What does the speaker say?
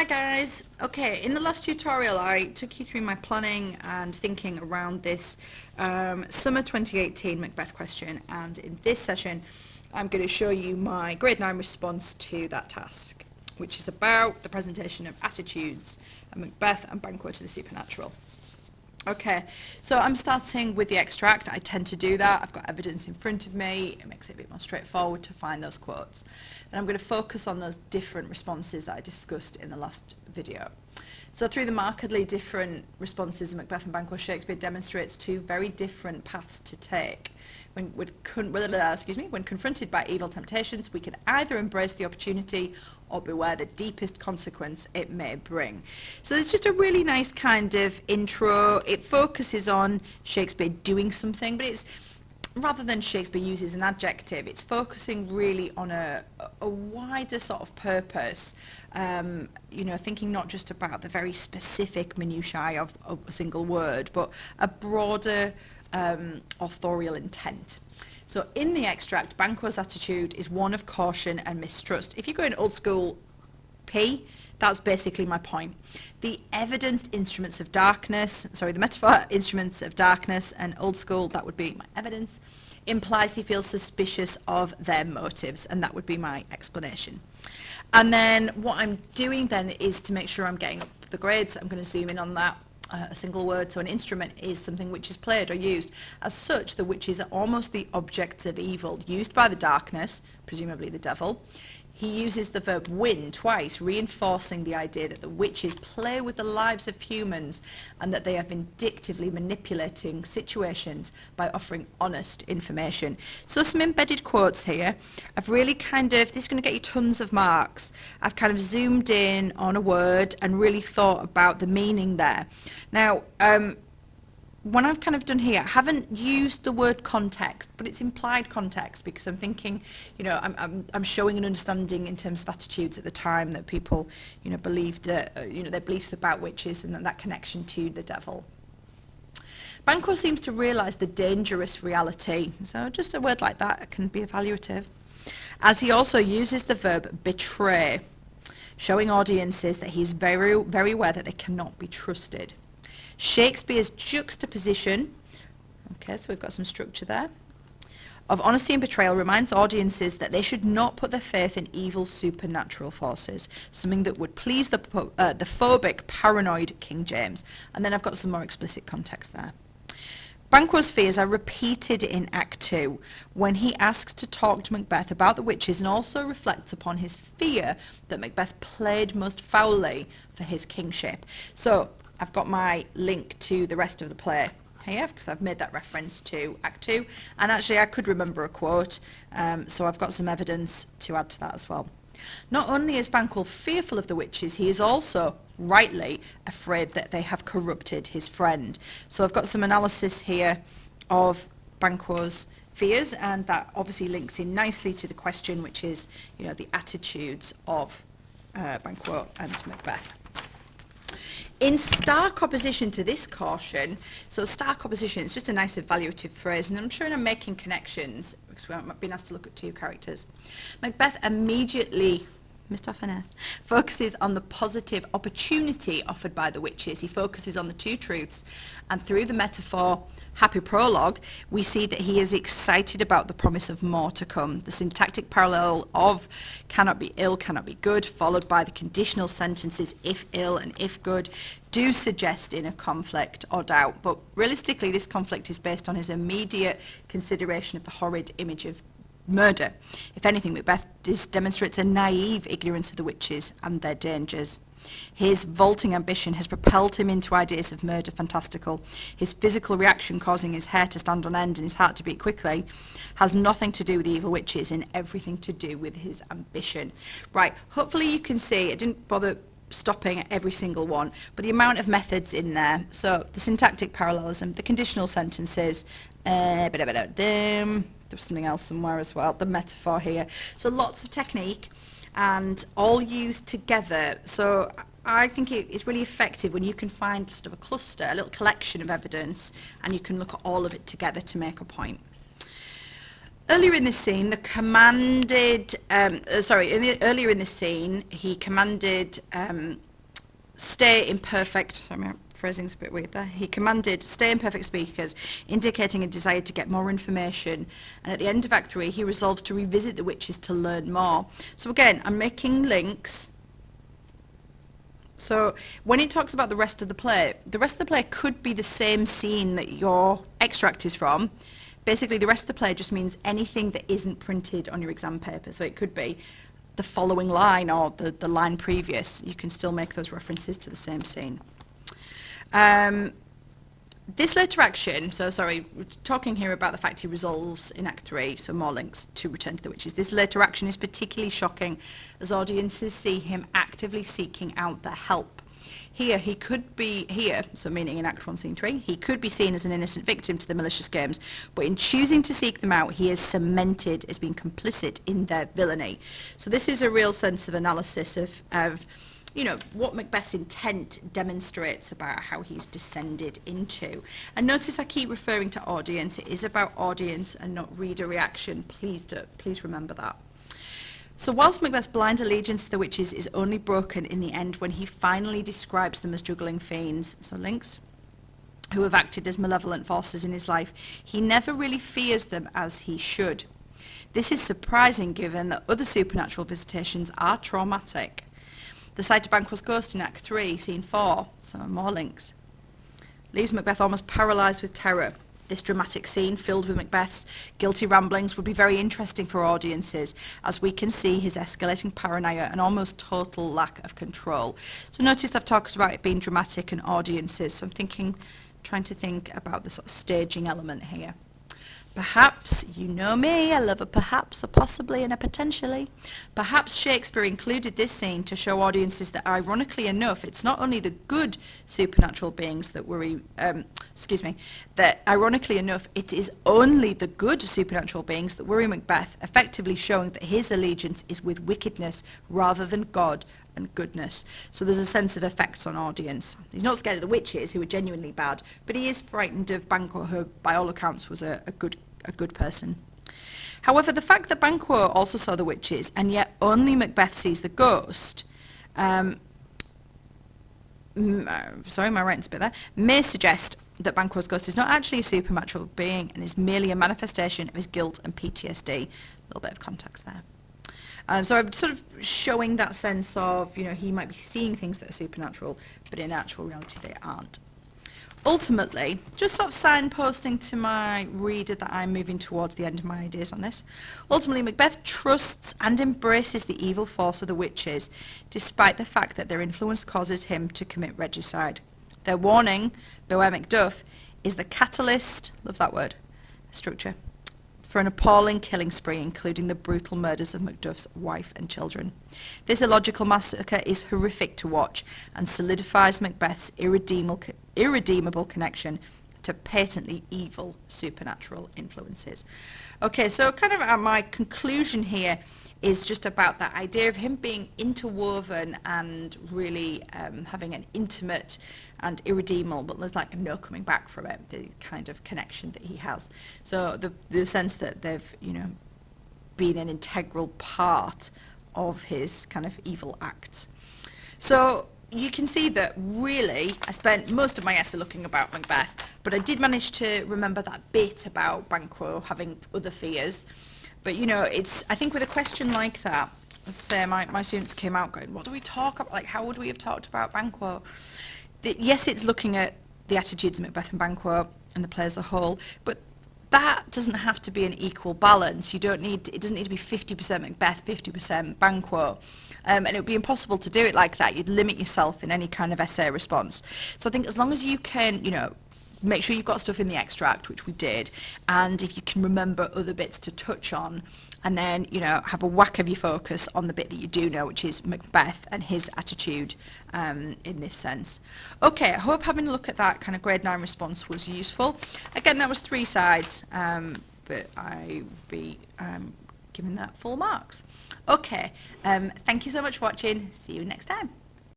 Hi guys. Okay, in the last tutorial I took you through my planning and thinking around this summer 2018 Macbeth question, and in this session I'm going to show you my grade 9 response to that task, which is about the presentation of attitudes of Macbeth and Banquo to the supernatural. Okay, so I'm starting with the extract. I tend to do that. I've got evidence in front of me. It makes it a bit more straightforward to find those quotes. And I'm going to focus on those different responses that I discussed in the last video. So through the markedly different responses of Macbeth and Banquo, Shakespeare demonstrates two very different paths to take. When confronted by evil temptations, we can either embrace the opportunity or beware the deepest consequence it may bring. So there's just a really nice kind of intro. It focuses on Shakespeare doing something, but it's rather than Shakespeare uses an adjective, it's focusing really on a wider sort of purpose, thinking not just about the very specific minutiae of a single word, but a broader authorial intent. So in the extract, Banquo's attitude is one of caution and mistrust. If you go in old school P, that's basically my point. The evidenced instruments of darkness, the metaphor instruments of darkness, and old school, that would be my evidence, implies he feels suspicious of their motives, and that would be my explanation. And then what I'm doing then is to make sure I'm getting up the grades. I'm going to zoom in on that. A single word, so an instrument is something which is played or used. As such, the witches are almost the objects of evil, used by the darkness, presumably the devil. He uses the verb win twice, reinforcing the idea that the witches play with the lives of humans and that they are vindictively manipulating situations by offering honest information. So some embedded quotes here. I've really this is going to get you tons of marks. I've kind of zoomed in on a word and really thought about the meaning there. Now, when I've kind of done here, I haven't used the word context, but it's implied context because I'm thinking, I'm showing an understanding in terms of attitudes at the time that people, believed that, their beliefs about witches and that connection to the devil. Banquo seems to realise the dangerous reality, so just a word like that can be evaluative, as he also uses the verb betray, showing audiences that he's very, very aware that they cannot be trusted. Shakespeare's juxtaposition, okay, so we've got some structure there, of honesty and betrayal reminds audiences that they should not put their faith in evil supernatural forces, something that would please the phobic, paranoid King James. And then I've got some more explicit context there. Banquo's fears are repeated in Act 2 when he asks to talk to Macbeth about the witches and also reflects upon his fear that Macbeth played most foully for his kingship. So I've got my link to the rest of the play here because I've made that reference to Act 2, and actually I could remember a quote, so I've got some evidence to add to that as well. Not only is Banquo fearful of the witches, he is also rightly afraid that they have corrupted his friend. So I've got some analysis here of Banquo's fears, and that obviously links in nicely to the question, which is, the attitudes of Banquo and Macbeth. In stark opposition to this caution, so stark opposition is just a nice evaluative phrase, and I'm sure I'm making connections because we've been asked to look at two characters. Macbeth immediately, Mr. Finesse, focuses on the positive opportunity offered by the witches. He focuses on the two truths, and through the metaphor happy prologue, we see that he is excited about the promise of more to come. The syntactic parallel of cannot be ill, cannot be good, followed by the conditional sentences if ill and if good, do suggest inner conflict or doubt. But realistically, this conflict is based on his immediate consideration of the horrid image of murder. If anything, Macbeth demonstrates a naive ignorance of the witches and their dangers. His vaulting ambition has propelled him into ideas of murder fantastical. His physical reaction causing his hair to stand on end and his heart to beat quickly has nothing to do with the evil witches and everything to do with his ambition. Right, hopefully you can see, I didn't bother stopping at every single one, but the amount of methods in there. So the syntactic parallelism, the conditional sentences, there's something else somewhere as well, the metaphor here. So lots of technique and all used together. So I think it's really effective when you can find sort of a cluster, a little collection of evidence, and you can look at all of it together to make a point. Earlier in this scene, he commanded stay in perfect, sorry, my phrasing's a bit weird there. He commanded stay in perfect speakers, indicating a desire to get more information. And at the end of Act 3, he resolves to revisit the witches to learn more. So again, I'm making links. So when it talks about the rest of the play could be the same scene that your extract is from. Basically, the rest of the play just means anything that isn't printed on your exam paper. So it could be the following line or the line previous. You can still make those references to the same scene. This later action, so sorry, we're talking here about the fact he resolves in Act 3, so more links to Return to the Witches. This later action is particularly shocking as audiences see him actively seeking out their help. Here, he could be, so meaning in Act 1, Scene 3, he could be seen as an innocent victim to the malicious games, but in choosing to seek them out, he is cemented as being complicit in their villainy. So this is a real sense of analysis of you know, what Macbeth's intent demonstrates about how he's descended into. And notice I keep referring to audience. It is about audience and not reader reaction. Please remember that. So whilst Macbeth's blind allegiance to the witches is only broken in the end when he finally describes them as juggling fiends, so links, who have acted as malevolent forces in his life, he never really fears them as he should. This is surprising given that other supernatural visitations are traumatic. The sight of Banquo's ghost in Act 3, Scene 4, so more links, leaves Macbeth almost paralysed with terror. This dramatic scene, filled with Macbeth's guilty ramblings, would be very interesting for audiences, as we can see his escalating paranoia and almost total lack of control. So notice I've talked about it being dramatic and audiences, so I'm trying to think about the sort of staging element here. Perhaps, you know me, I love a perhaps, a possibly and a potentially. Perhaps Shakespeare included this scene to show audiences that ironically enough, it's not only the good supernatural beings that worry, that ironically enough, it is only the good supernatural beings that worry Macbeth, effectively showing that his allegiance is with wickedness rather than God and goodness. So there's a sense of effects on audience. He's not scared of the witches, who are genuinely bad, but he is frightened of Banquo, who by all accounts was a good person. However, the fact that Banquo also saw the witches, and yet only Macbeth sees the ghost, sorry, my writing's a bit there, may suggest that Banquo's ghost is not actually a supernatural being and is merely a manifestation of his guilt and PTSD. A little bit of context there. So I'm sort of showing that sense of, you know, he might be seeing things that are supernatural, but in actual reality they aren't. Ultimately, just sort of signposting to my reader that I'm moving towards the end of my ideas on this, ultimately Macbeth trusts and embraces the evil force of the witches, despite the fact that their influence causes him to commit regicide. Their warning, beware Macduff, is the catalyst, love that word, structure, for an appalling killing spree, including the brutal murders of Macduff's wife and children. This illogical massacre is horrific to watch and solidifies Macbeth's irredeemable connection to patently evil supernatural influences. Okay, so kind of my conclusion here is just about that idea of him being interwoven and really having an intimate and irredeemable, but there's like no coming back from it, the kind of connection that he has. So the sense that they've, you know, been an integral part of his kind of evil acts. So you can see that really I spent most of my essay looking about Macbeth, but I did manage to remember that bit about Banquo having other fears. But, you know, I think with a question like that, as I say, my students came out going, what do we talk about? Like, how would we have talked about Banquo? Yes, it's looking at the attitudes of Macbeth and Banquo and the play as a whole, but that doesn't have to be an equal balance. It doesn't need to be 50% Macbeth, 50% Banquo. And it would be impossible to do it like that. You'd limit yourself in any kind of essay response. So I think as long as you can, you know, make sure you've got stuff in the extract, which we did, and if you can remember other bits to touch on, and then, you know, have a whack of your focus on the bit that you do know, which is Macbeth and his attitude in this sense. Okay, I hope having a look at that kind of grade 9 response was useful. Again, that was 3 sides, but I would be giving that full marks. Okay, thank you so much for watching. See you next time.